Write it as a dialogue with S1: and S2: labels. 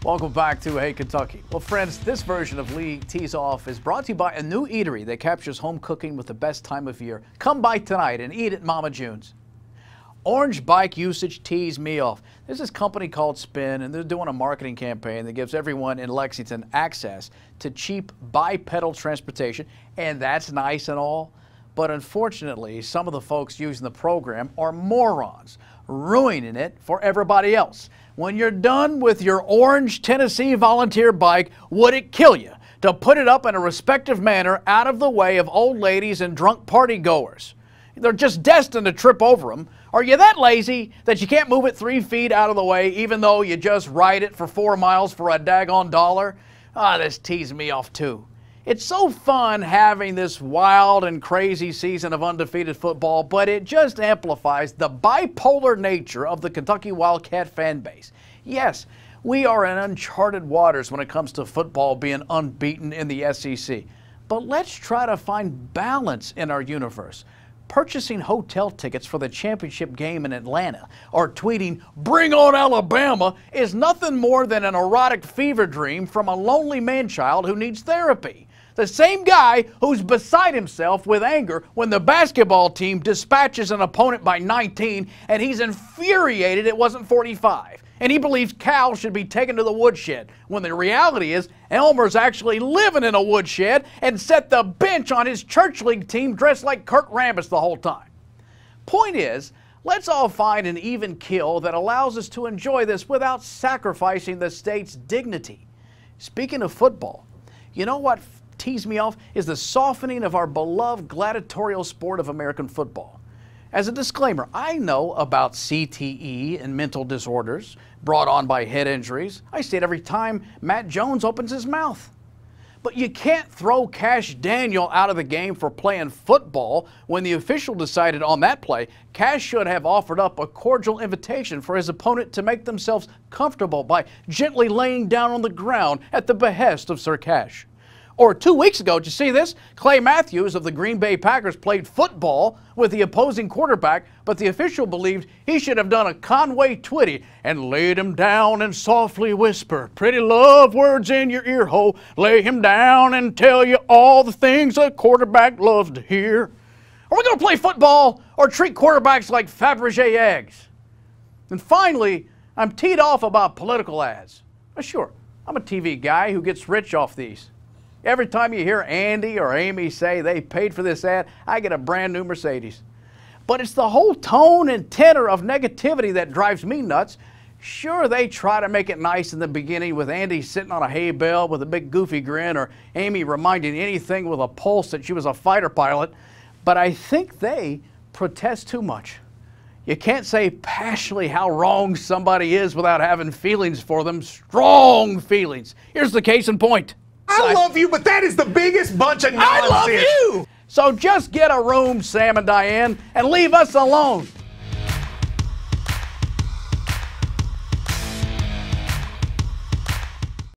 S1: Welcome back to Hey Kentucky. Well, friends, this version of Lee Tees Off is brought to you by a new eatery that captures home cooking with the best time of year. Come by tonight and eat at Mama June's. Orange bike usage tees me off. There's this company called Spin, and they're doing a marketing campaign that gives everyone in Lexington access to cheap bipedal transportation, and that's nice and all. But unfortunately, some of the folks using the program are morons, ruining it for everybody else. When you're done with your orange Tennessee volunteer bike, would it kill you to put it up in a respectful manner out of the way of old ladies and drunk party goers? They're just destined to trip over them. Are you that lazy that you can't move it 3 feet out of the way even though you just ride it for 4 miles for a daggone $1? This teases me off too. It's so fun having this wild and crazy season of undefeated football, but it just amplifies the bipolar nature of the Kentucky Wildcat fan base. Yes, we are in uncharted waters when it comes to football being unbeaten in the SEC. But let's try to find balance in our universe. Purchasing hotel tickets for the championship game in Atlanta or tweeting, "Bring on Alabama," is nothing more than an erotic fever dream from a lonely man-child who needs therapy. The same guy who's beside himself with anger when the basketball team dispatches an opponent by 19 and he's infuriated it wasn't 45. And he believes Cal should be taken to the woodshed, when the reality is Elmer's actually living in a woodshed and set the bench on his church league team dressed like Kurt Rambis the whole time. Point is, let's all find an even keel that allows us to enjoy this without sacrificing the state's dignity. Speaking of football, you know what tees me off is the softening of our beloved gladiatorial sport of American football. As a disclaimer, I know about CTE and mental disorders brought on by head injuries. I see it every time Matt Jones opens his mouth. But you can't throw Cash Daniel out of the game for playing football when the official decided on that play Cash should have offered up a cordial invitation for his opponent to make themselves comfortable by gently laying down on the ground at the behest of Sir Cash. Or 2 weeks ago, did you see this? Clay Matthews of the Green Bay Packers played football with the opposing quarterback, but the official believed he should have done a Conway Twitty and laid him down and softly whisper pretty love words in your ear hole, lay him down and tell you all the things a quarterback loves to hear. Are we going to play football or treat quarterbacks like Fabergé eggs? And finally, I'm teed off about political ads. Sure, I'm a TV guy who gets rich off these. Every time you hear Andy or Amy say they paid for this ad, I get a brand new Mercedes. But it's the whole tone and tenor of negativity that drives me nuts. Sure, they try to make it nice in the beginning with Andy sitting on a hay bale with a big goofy grin, or Amy reminding anything with a pulse that she was a fighter pilot, but I think they protest too much. You can't say passionately how wrong somebody is without having feelings for them, strong feelings. Here's the case in point.
S2: I love you, but that is the biggest bunch of nonsense.
S1: I love you! So just get a room, Sam and Diane, and leave us alone.